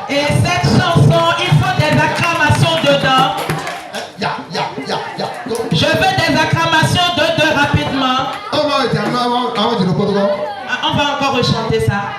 Et cette chanson, il faut des acclamations dedans. Je veux des acclamations dedans rapidement. On va encore rechanter ça.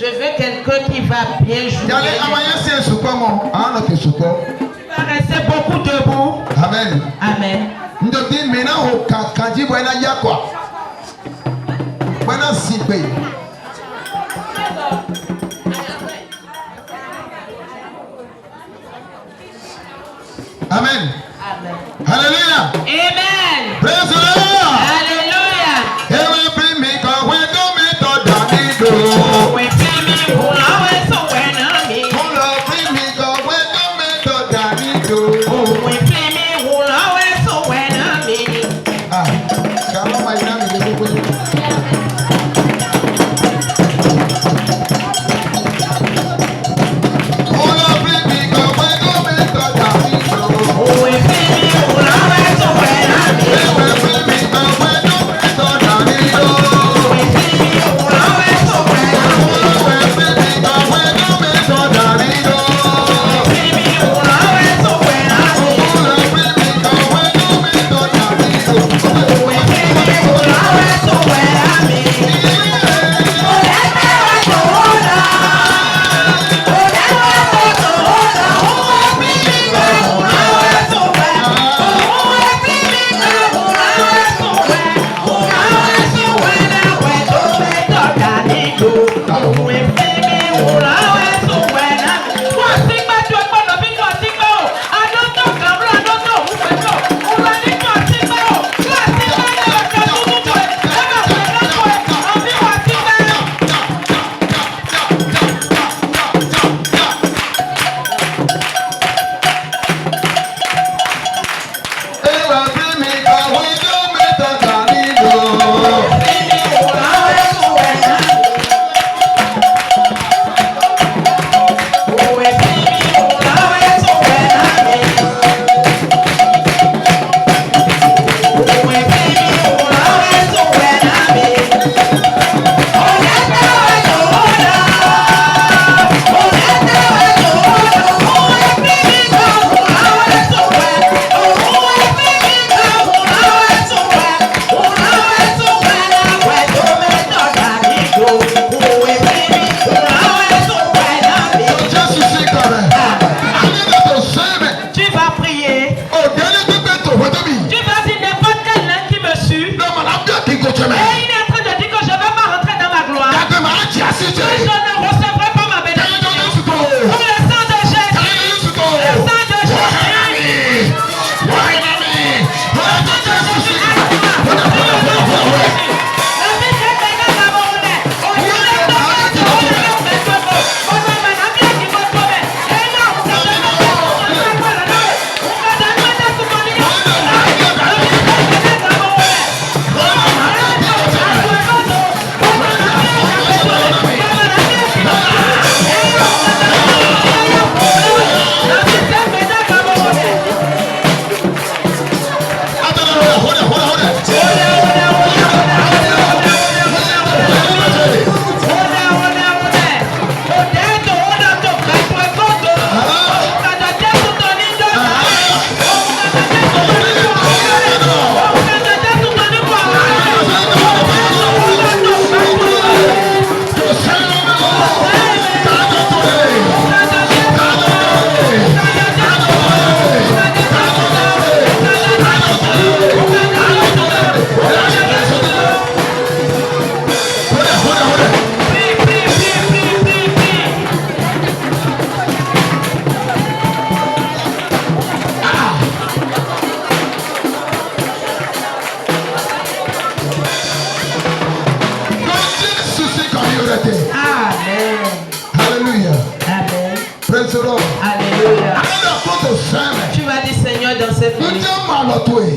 veux quelqu'un qui va bien jouer. Tu vas rester beaucoup debout. Amen. Amen. Amen. Amen. Hallelujah. Amen. Praise the Lord. Hallelujah.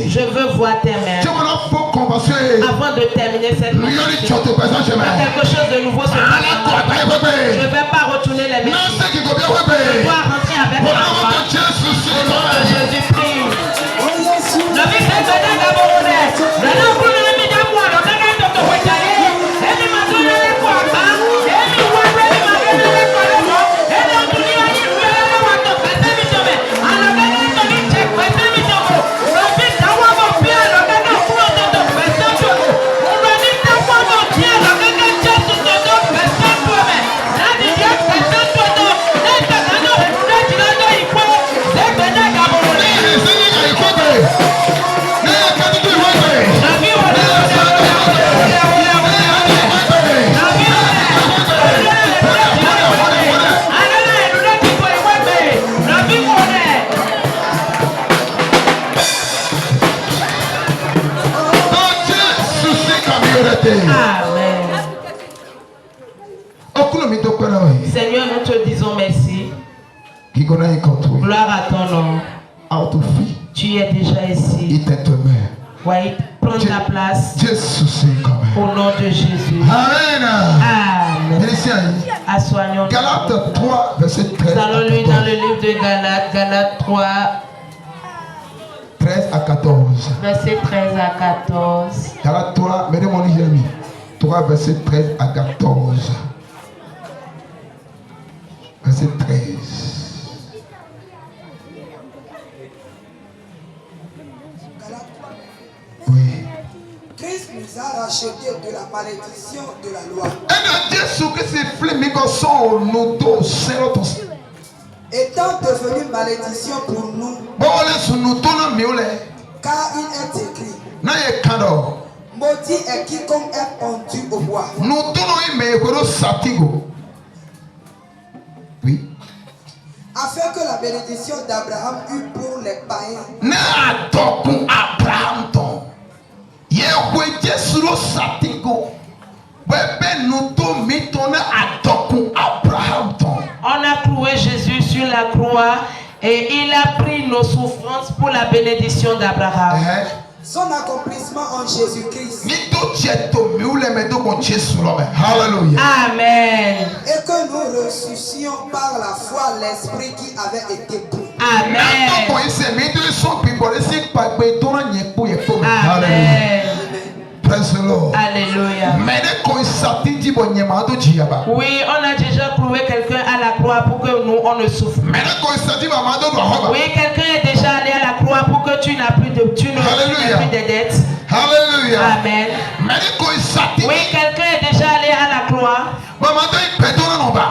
Je veux voir tes mains. Avant de terminer cette conversation, il y a quelque chose de nouveau sur moi. Je ne vais pas retourner les mains. Je dois rentrer avec ma foi. Au nom de Jésus, prie. La Gloire à ton nom. Tu es déjà ici. Oui, prends ta place. Au nom de Jésus. Amen. Amen. Assoignons-nous. Galates 3, verset 13. Allons-lui dans le livre de Galates, Galates 3. 13 à 14. Verset 13 à 14. Galates 3, mettez mon livre, Jérémie. 3, verset 13 à 14. Verset 13. Oui. Christ nous a rachetés de la malédiction de la loi. Étant devenu malédiction pour nous, car il est écrit, maudit est quiconque est pendu au bois. Oui. Afin que la bénédiction d'Abraham eût pour les païens. On a cloué Jésus sur la croix et il a pris nos souffrances pour la bénédiction d'Abraham. Son accomplissement en Jésus-Christ. Amen. Et que nous ressuscions par la foi l'esprit qui avait été pris. Amen. Amen. Praise the Lord. Alléluia. Oui, on a déjà cloué quelqu'un à la croix pour que nous, on ne souffre. Oui, quelqu'un est déjà allé à la croix pour que tu n'as plus de dettes. Alléluia. Amen. Oui, quelqu'un est déjà allé à la croix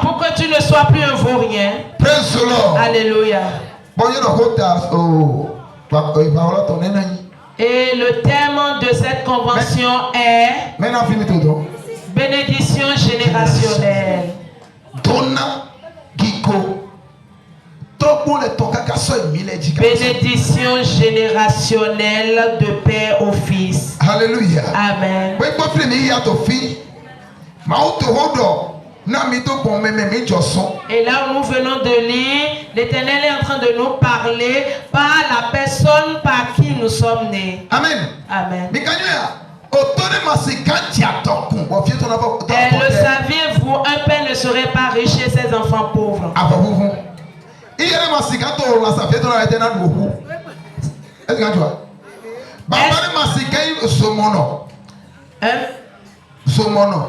pour que tu ne sois plus un vaurien. Praise the Lord. Alléluia. Et le thème de cette convention est bénédiction générationnelle. Bénédiction générationnelle de père au fils. Alléluia. Amen. Et là où nous venons de lire, l'Éternel est en train de nous parler par la personne par qui nous sommes nés. Amen. Amen. Et le saviez-vous, un père ne serait pas riche et ses enfants pauvres.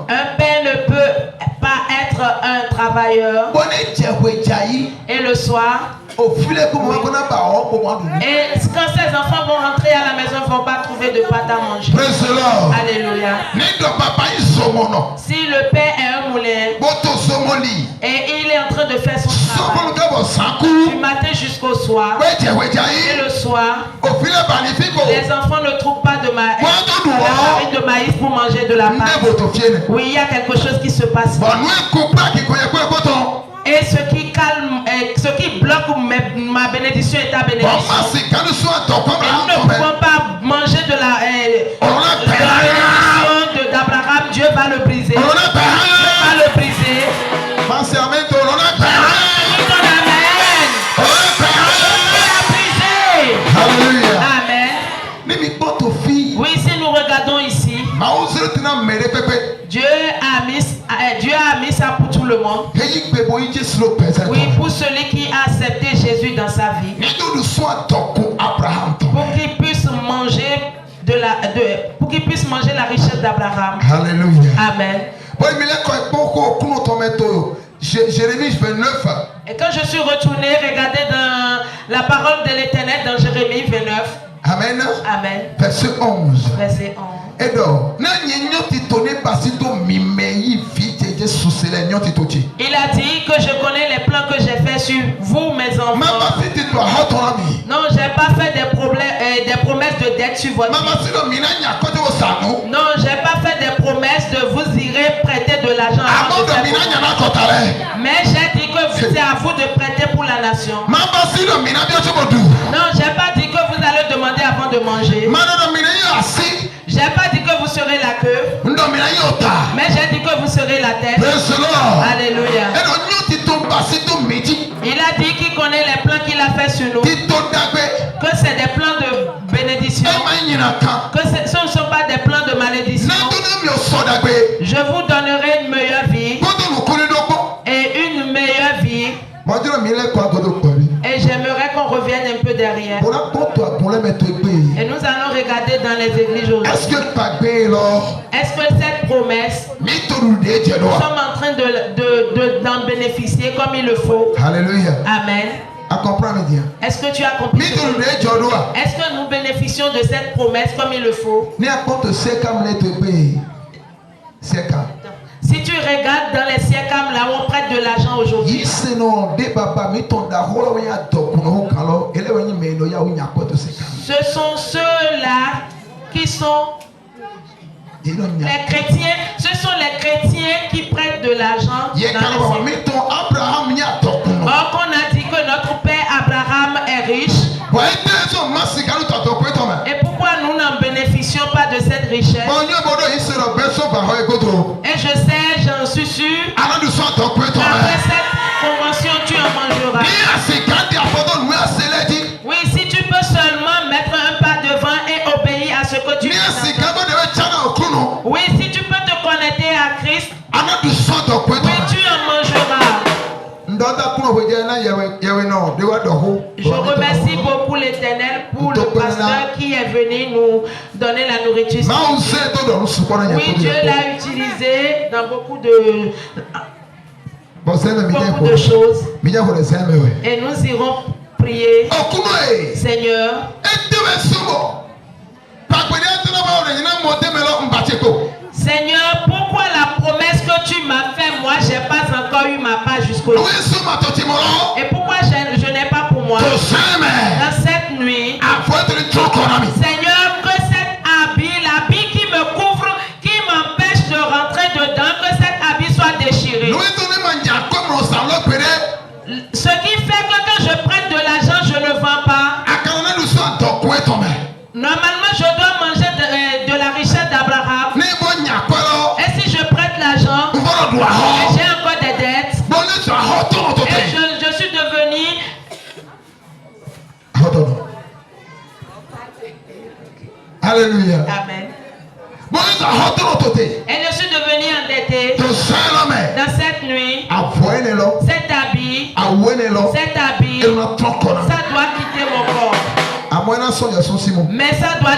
Un père ne peut pas être un travailleur et le soir, et quand ses enfants vont rentrer à la maison, ils ne vont pas trouver de pâte à manger. Alléluia. Si le père est un moulin et il est en train de faire son travail du matin jusqu'au soir, et le soir, les enfants ne trouvent pas de farine de maïs pour manger de la pâte. Oui, il y a quelque chose qui se passe. Et ce qui calme, ce qui bloque ma bénédiction et ta bénédiction. Et nous ne pouvons pas manger de la bénédiction d'Abraham. Dieu va le briser. Dieu va le briser. Amen. Oui, si nous regardons ici, Dieu a mis ça pour tout le monde. Oui, pour celui qui a accepté Jésus dans sa vie. Pour qu'il puisse manger la richesse d'Abraham. Alléluia. Amen. Jérémie 29. Et quand je suis retourné regarder dans la parole de l'Éternel dans Jérémie 29. Amen. Amen. Verset 11. Verset 11. Et donc, il a dit que je connais les plans que j'ai fait sur vous, mes enfants. Non, je n'ai pas fait des promesses de dette sur votre vie. Non, je n'ai pas fait des promesses de vous irez prêter de l'argent. Mais j'ai dit que c'est à vous de prêter pour la nation. Non, je n'ai pas dit que vous allez demander avant de manger. Je n'ai pas dit que vous serez la queue. Mais j'ai dit que vous serez la tête. Alléluia. Il a dit quiconque connaît les plans qu'il a fait sur nous. Que c'est des plans de bénédiction. Que ce ne sont pas des plans de malédiction. Je vous donnerai une meilleure vie. Et une meilleure vie. Et j'aimerais qu'on revienne un peu derrière. Et nous allons regarder dans les églises aujourd'hui. Est-ce que cette promesse, nous sommes en train d'en bénéficier comme il le faut? Alléluia. Amen. Est-ce que tu as compris? Est-ce que nous bénéficions de cette promesse comme il le faut? Si tu regardes dans les siècles là où on prête de l'argent aujourd'hui, ce sont ceux-là qui sont les chrétiens. Ce sont les chrétiens qui prêtent de l'argent. Or qu'on a dit que notre père Abraham est riche. Et pourquoi nous n'en bénéficions pas de cette richesse? Et je sais, j'en suis sûr, après cette convention, tu en mangeras. Oui, si tu peux seulement mettre un pas devant et obéir à ce que tu fais. Oui, si tu peux te connecter à Christ, oui, tu en mangeras. Je remercie beaucoup l'Éternel pour le pasteur qui est venu nous donner la nourriture. Oui, Dieu l'a utilisé dans beaucoup de choses. Et nous irons prier. Seigneur, Seigneur, pourquoi la promesse que tu m'as faite, moi, je n'ai pas encore eu ma part jusqu'au-delà? Et pourquoi je n'ai pas pour moi? Dans cette nuit, Seigneur, que cet habit, l'habit qui me couvre, qui m'empêche de rentrer dedans, que cet habit soit déchiré. Ce qui fait que quand je prête de l'argent, je ne vends pas. Normalement, je dois manger de la richesse d'Abraham. Et si je prête l'argent, et j'ai encore des dettes, et je suis devenu... Alléluia. Amen. Et je suis devenu endetté. Dans cette nuit, cet habit, ça doit quitter mon corps. Mais ça va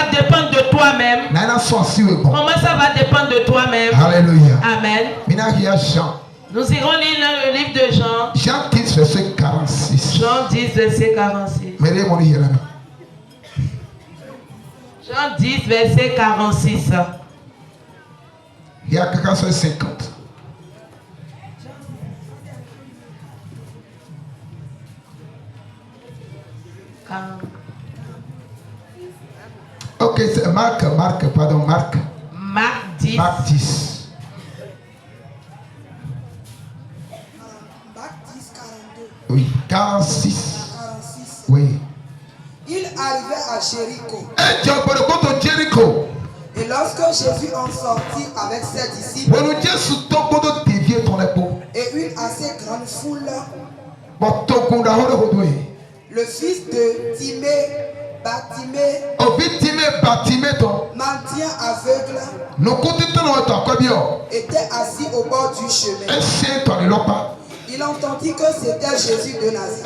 dépendre de toi-même. Comment ça va dépendre de toi-même? Alléluia. Amen. Nous irons lire dans le livre de Jean. Jean 10, verset 46. Jean 10, verset 46. Jean 10, verset 46. Il y a quelqu'un sur 50. Ok, c'est Marc 10. Marc 10. Marc 10, 42. Oui, 46. Oui. Il arrivait à Jéricho. Jéricho. Et lorsque Jésus en sortit avec ses disciples et une assez grande foule, le fils de Bartimée, mendiant aveugle, était assis au bord du chemin. Il entendit que c'était Jésus de Nazareth.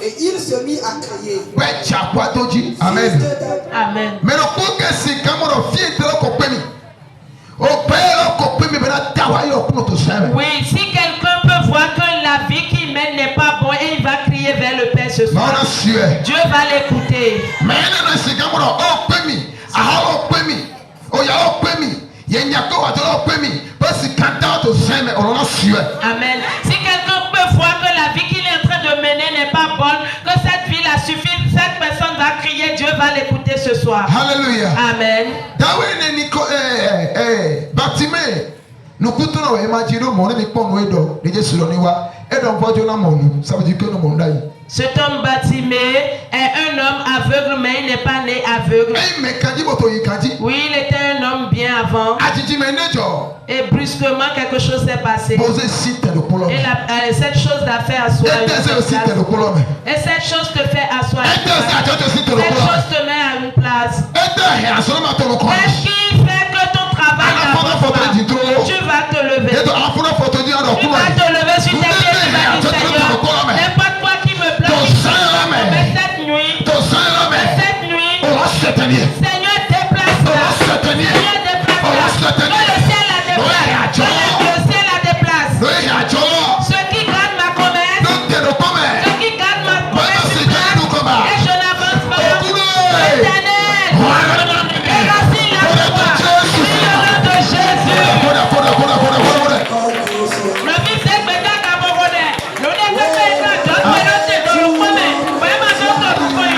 Et il se mit à crier. Amen. Oui, si quelqu'un peut voir que la vie qu'il mène n'est pas bonne et il va crier vers le Père ce soir, Dieu va l'écouter. Amen. Si quelqu'un peut voir que la vie qu'il est en train de mener n'est pas bonne, que cette vie la suffit, cette personne va crier, Dieu va l'écouter ce soir. Alléluia. Amen. Nous coûtons ça veut dire que nous cet homme Bartimée est un homme aveugle, mais il n'est pas né aveugle. Oui, il était un homme bien avant. Et brusquement, quelque chose s'est passé. Et cette chose t'a fait asseoir. Et cette chose te fait asseoir. Cette chose te met à une place. Qu'est-ce qui fait que ton travail tu vas te lever. Tu vas te lever sur tes pieds et tu vas dire, Seigneur, n'importe quoi qui me plaît, mais cette nuit, Seigneur, déplace-la. Seigneur, déplace-la. Que le ciel la déplace. Que le ciel la déplace. Ceux qui gardent ma promesse, ceux qui gardent ma promesse, et je n'avance pas. Éternel, éracine la foi. Dans le nom de Jésus. Le fils de Béda Gaborone, le nez de Béda, John Pélote, dans le premier, vraiment dans le premier.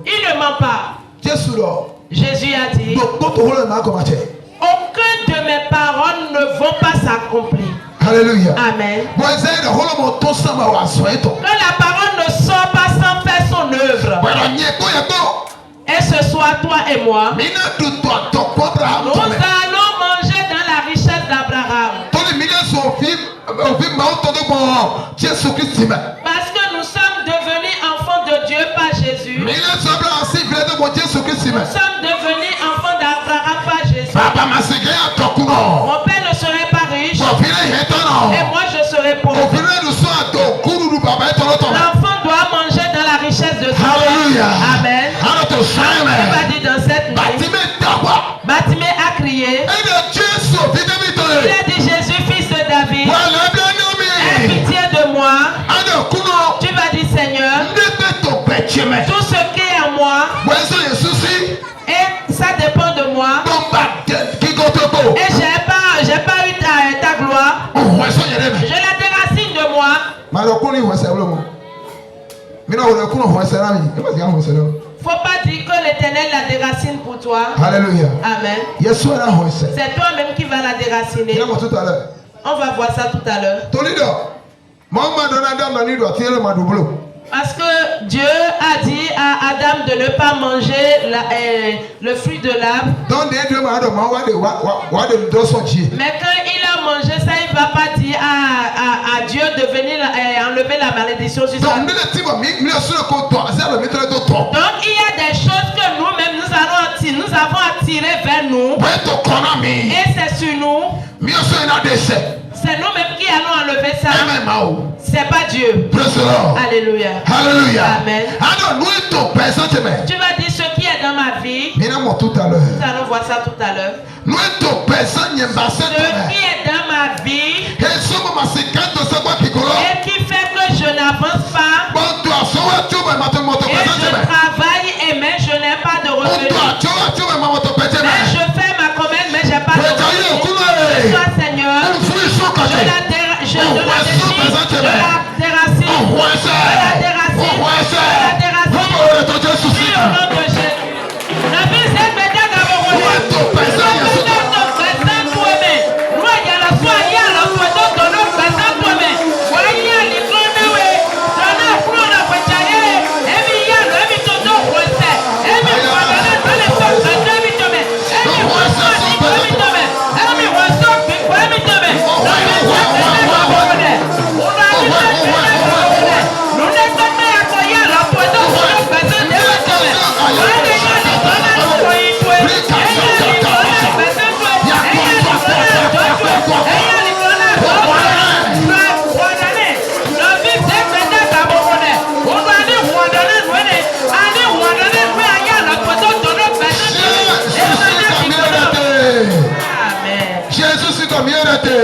Il ne ment pas. Jésus a dit, aucun de mes paroles ne vont pas s'accomplir. Alléluia. Amen. Que la parole ne sort pas sans faire son œuvre. Et ce soit toi et moi, nous allons manger dans la richesse d'Abraham. Parce que nous sommes devenus enfants de Dieu par Jésus. Nous sommes devenus enfants d'Abraham par Jésus. Mon père ne serait pas riche et moi je serais pauvre. L'enfant doit manger dans la richesse de Dieu. Amen. Il va dire dans cette nuit, Bartimée a crié. Il a dit, Jésus, fils de David, aie pitié de moi. Tu vas dire, Seigneur, tout ce qui est en moi, et ça dépend de moi. Et j'ai pas eu ta gloire. Je la déracine de moi. Faut pas dire que l'Éternel la déracine pour toi. Alléluia. Amen. C'est toi-même qui vas la déraciner. On va voir ça tout à l'heure. Parce que Dieu a dit à Adam de ne pas manger le fruit de l'arbre. Mais quand il a mangé ça, il ne va pas dire à Dieu de venir enlever la malédiction sur sa vie. Donc il y a des choses que nous-mêmes nous avons attiré vers nous. Et c'est sur nous. C'est nous-mêmes qui allons enlever ça. C'est pas Dieu. Alléluia. Alléluia. Amen. Tu vas dire ce qui est dans ma vie. Nous allons voir ça tout à l'heure. Ce qui est dans ma vie et qui fait que je n'avance pas. Et je travaille mais je n'ai pas de revenus. Mais je fais ma commande mais j'ai pas de revenus. Toi Seigneur, je la déracine.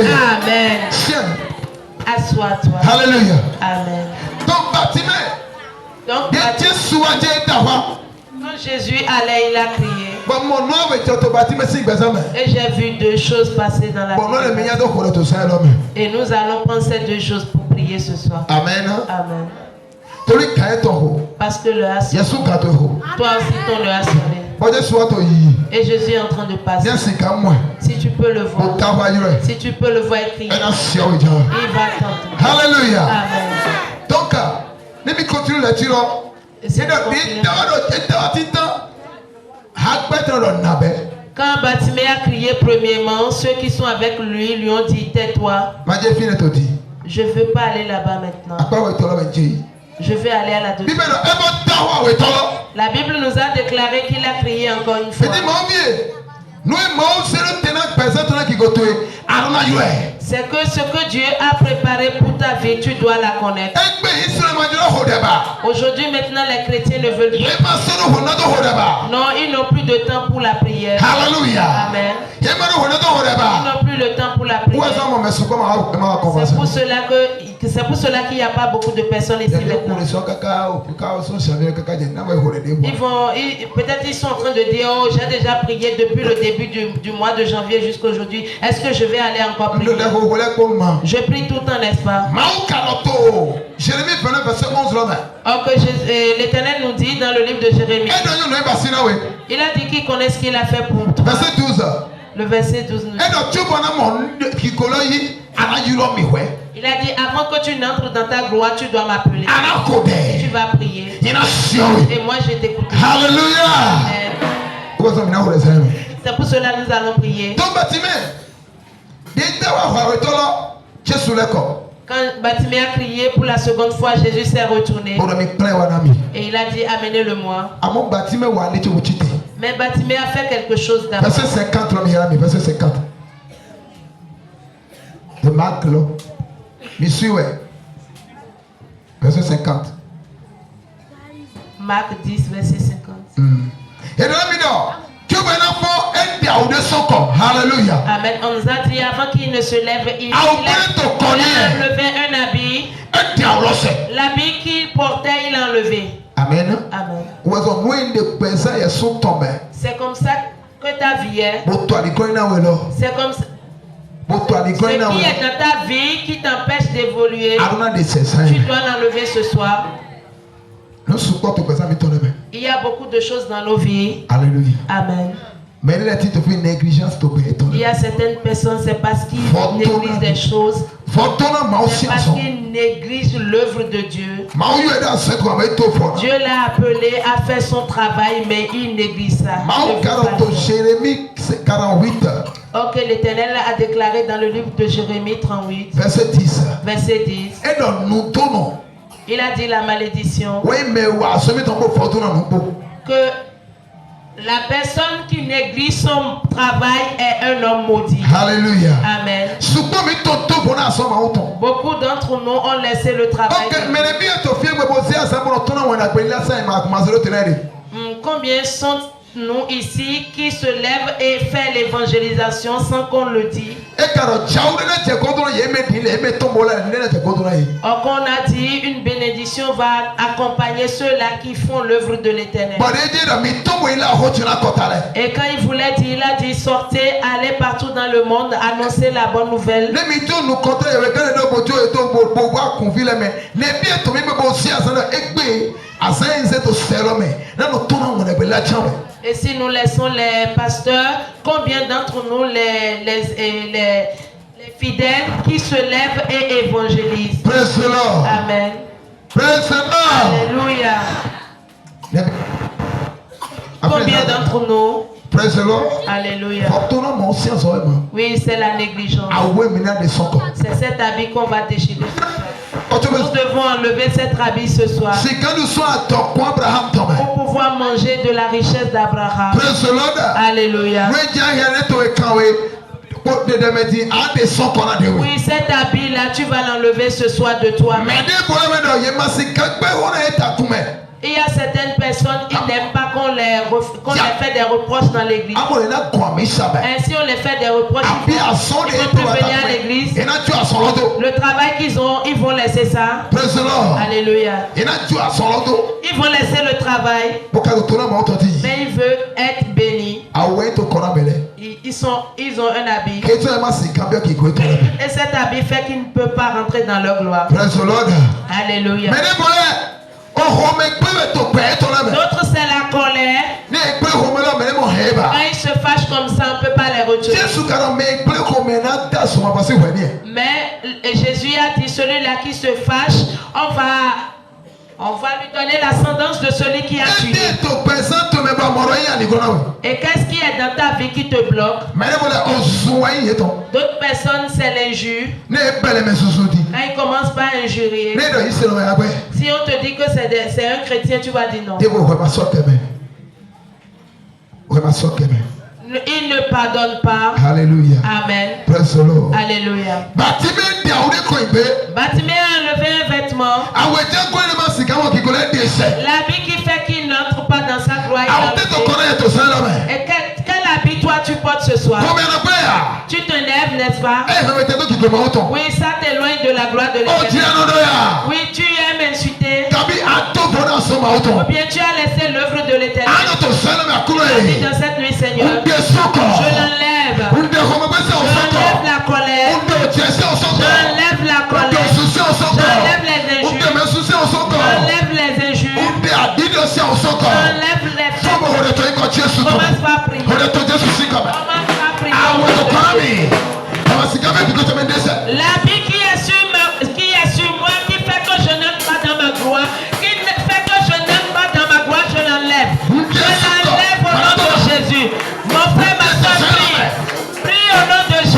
Amen. Assois-toi. Alléluia. Amen. Donc, quand Jésus allait, il a crié. Et j'ai vu deux choses passer dans la vie. Et nous allons prendre ces deux choses pour prier ce soir. Amen. Amen. Parce que le a sonné. Toi aussi ton le a sonné. Et Jésus est en train de passer. Si tu peux le voir. Si tu peux le voir écrire. Il va t'entendre. Alléluia. Amen. Donc, nous continuons la lecture. Quand Bartimée a crié premièrement, ceux qui sont avec lui lui ont dit, tais-toi. Je ne veux pas aller là-bas maintenant. Je vais aller à la deuxième. La Bible nous a déclaré qu'il a crié encore une fois. C'est que ce que Dieu a préparé pour ta vie, tu dois la connaître. Aujourd'hui, maintenant, les chrétiens ne veulent plus. Non, ils n'ont plus de temps pour la prière. Alléluia. Amen. Ils n'ont plus le temps pour la prière. C'est pour cela qu'il n'y a pas beaucoup de personnes ici maintenant. Peut-être ils sont en train de dire, oh, j'ai déjà prié depuis le début du mois de janvier jusqu'à aujourd'hui. Est-ce que je vais aller encore plus loin? Je prie tout le temps, n'est-ce pas? Jérémie 29, verset 11 là. Or que l'Éternel nous dit dans le livre de Jérémie. Il a dit qu'il connaît ce qu'il a fait pour toi. Verset 12. Le verset 12 nous dit. Il a dit avant que tu n'entres dans ta gloire, tu dois m'appeler. Tu vas prier. Et moi je t'écoute. Alléluia. C'est pour cela que nous allons prier. Quand Batimé a crié pour la seconde fois, Jésus s'est retourné. Et il a dit amenez-le-moi. Mais Batimé a fait quelque chose d'abord. Verset 50, verset 50. De Marc, là. Verset 50. Marc 10, verset 50. Et Alléluia. Amen. On nous a dit avant qu'il ne se lève, il a enlevé un habit. L'habit qu'il portait, il a enlevé. Amen. Amen. C'est comme ça que ta vie est. C'est comme ça. Ce qui est dans ta vie qui t'empêche d'évoluer, tu dois l'enlever ce soir. Il y a beaucoup de choses dans nos vies. Alléluia. Amen. Il y a certaines personnes, c'est parce qu'ils négligent des choses. C'est parce qu'ils négligent l'œuvre de Dieu. Dieu l'a appelé à faire son travail, mais il néglige ça. Or que l'Éternel a déclaré dans le livre de Jérémie 38, verset 10. Verset 10. Il a dit la malédiction. Que la personne qui néglige son travail est un homme maudit. Alléluia. Amen. Beaucoup d'entre nous ont laissé le travail. Combien sont-nous ici qui se lèvent et font l'évangélisation sans qu'on le dise? Or qu'on a dit une bénédiction va accompagner ceux-là qui font l'œuvre de l'Éternel. Et quand il voulait dire, il a dit sortez, allez partout dans le monde, annoncer la bonne nouvelle. Et si nous laissons les pasteurs, combien d'entre nous, les fidèles qui se lèvent et évangélisent? Praise the Lord. Amen. Praise the Lord. Alléluia. Combien d'entre nous? Praise the Lord. Alléluia. Oui, c'est la négligence. C'est cet habit qu'on va déchirer. Nous devons enlever cet habit ce soir pour pouvoir manger de la richesse d'Abraham. Alléluia. Oui, cet habit-là, tu vas l'enlever ce soir de toi. Il y a certaines personnes qui n'aiment pas qu'on les fait des reproches dans l'église. Ainsi, on les fait des reproches. Ils vont plus venir à l'église. Le travail qu'ils ont, ils vont laisser ça. Alléluia. Ils vont laisser le travail. Mais ils veulent être bénis. Ils ont un habit. Et cet habit fait qu'ils ne peuvent pas rentrer dans leur gloire. Alléluia. D'autres c'est la colère. Quand ils se fâchent comme ça, on ne peut pas les retirer. Mais Jésus a dit celui-là qui se fâche, on va lui donner l'ascendance de celui qui a tué. Et qu'est-ce qui est dans ta vie qui te bloque? D'autres personnes, c'est l'injure. Quand ils commencent par injurier, si on te dit que c'est un chrétien, tu vas dire non. Il ne pardonne pas. Alléluia. Amen. Alléluia. Batimé a enlevé un vêtement. L'habit qui fait qu'il n'entre pas dans sa gloire. Et quel habit toi tu portes ce soir? Tu te lèves, n'est-ce pas? Oui, ça t'éloigne de la gloire de l'Éternel. Oui, tu aimes insulter. Ou bien tu as laissé l'œuvre de l'Éternel. Dans cette nuit, Seigneur, je l'enlève. J'enlève la colère. J'enlève la colère. J'enlève les injures. Enlève les fesses. Commence par prier. Commence par prier. L'habit qui est sur moi, qui fait que je n'aime pas dans ma gloire, qui fait que je n'aime pas dans ma gloire, je l'enlève. Je l'enlève au nom de Jésus. Mon frère, ma soeur, prie. Prie au nom de Jésus.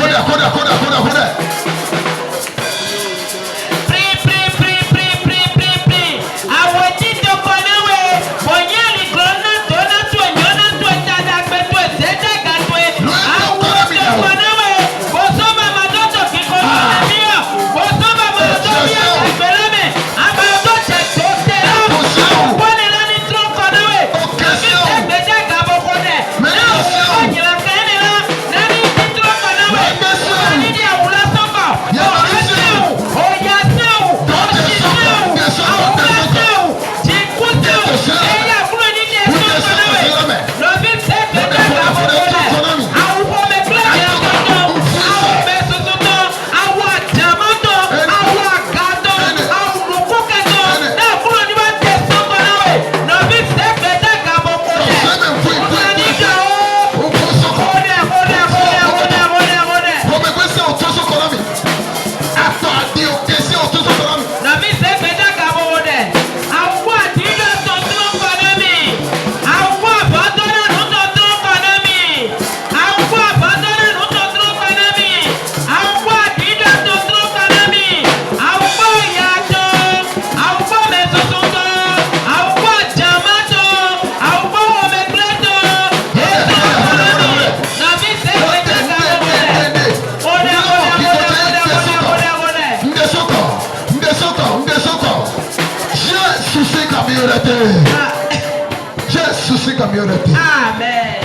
Amen.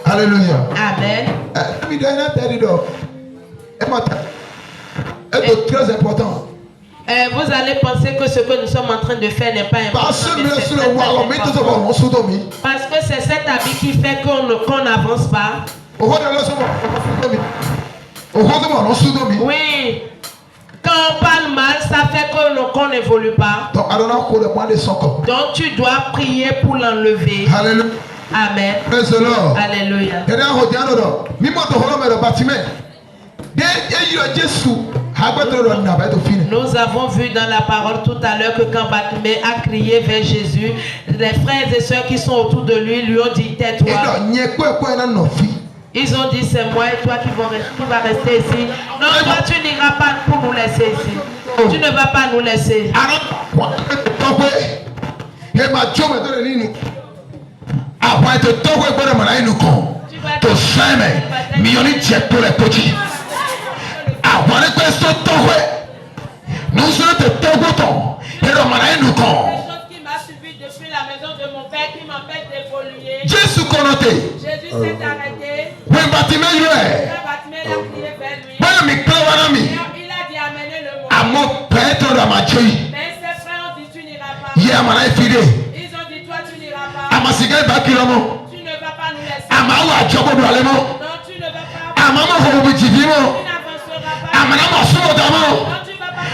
Alléluia. Amen. C'est très important. Vous allez penser que ce que nous sommes en train de faire n'est pas important. Parce que c'est cet habit qui fait qu'on n'avance pas. Oui. Quand on parle mal, ça fait qu'on n'évolue pas. Donc tu dois prier pour l'enlever. Alléluia. Amen. Praise the Lord. Alléluia. Nous avons vu dans la parole tout à l'heure que quand Bartimée a crié vers Jésus, les frères et sœurs qui sont autour de lui ont dit tais-toi. Ils ont dit c'est moi et toi qui va rester ici. Non, toi tu n'iras pas pour nous laisser ici. Tu ne vas pas nous laisser. Jésus s'est arrêté. When Bartimée l'a crié vers lui. Il a dit amenez le mot. Mais ses frères ont dit tu n'iras pas. Ils ont dit toi tu n'iras pas. Tu ne vas pas nous laisser. Non, tu ne vas pas. Tu n'avanceras pas. Non, tu vas pas.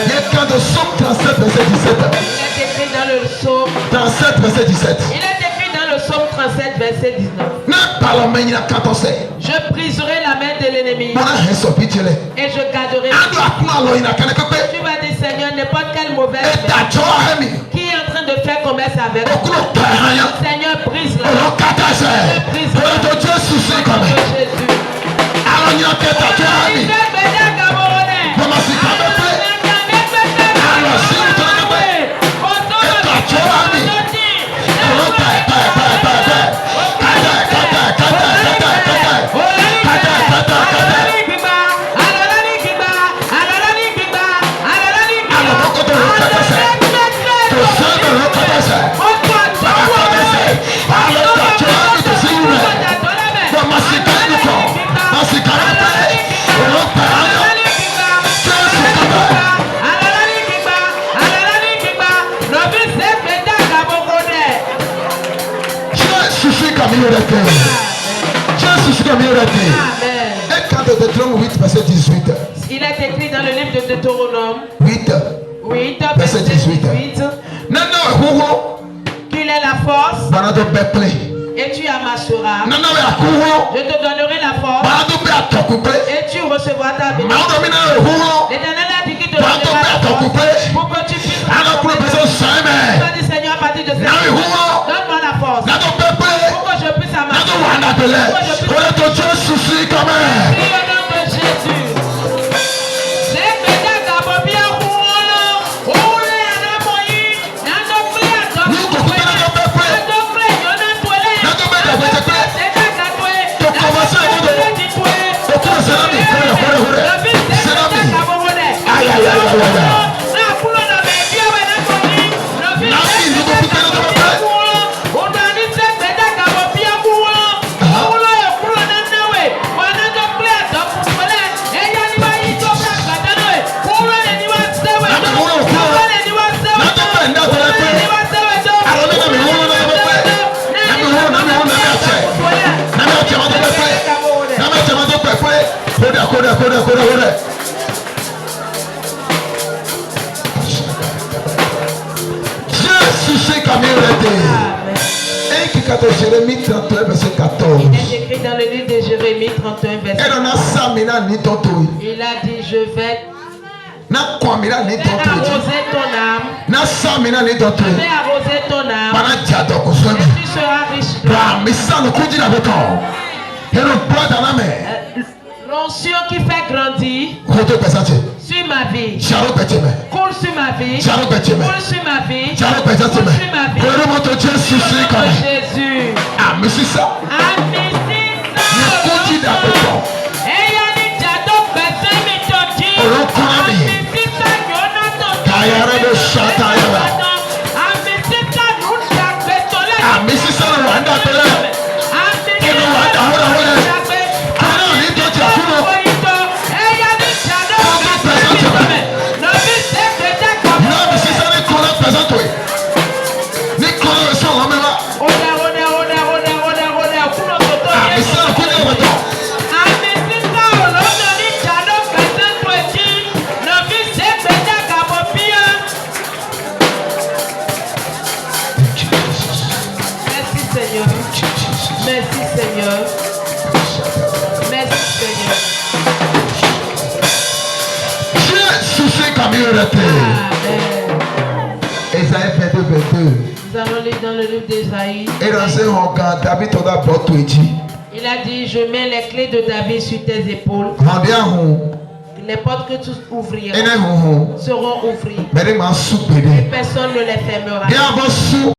Il est écrit dans le psaume 37, verset 17. Il est écrit dans le psaume 37, verset 17. Il est écrit dans le psaume 37, verset 19. Je briserai la main de l'ennemi et je garderai. Tu vas dire, Seigneur, n'importe quelle mauvaise main qui est en train de faire commerce avec toi, Seigneur, brise la main. Brise la main. Il est écrit dans le livre de Deutéronome 8, verset 18. Qu'il est la force et tu amasseras. Je te donnerai la force et tu recevras ta bénédiction. L'Éternel a dit qu'il te donnera la force pour que tu puisses. Tu vas dire, Seigneur, à partir de cette donne-moi la force pour que je puisse amasser. Pour que je puisse. Au nom de Jésus. Jérémie 31, verset 14. Il est écrit dans le livre de Jérémie 31, verset 14. Il a dit, je vais arroser ton âme. Je vais arroser ton âme. Et tu seras riche. L'onction qui fait grandir sur ma vie. Coule sur ma vie. Coule sur ma vie. Coule sur ma vie. Jésus. Esaïe 22, 22. Nous allons lire dans le livre d'Esaïe. Il a dit, je mets les clés de David sur tes épaules. Les portes que tu ouvriras seront ouvertes. Et personne ne les fermera.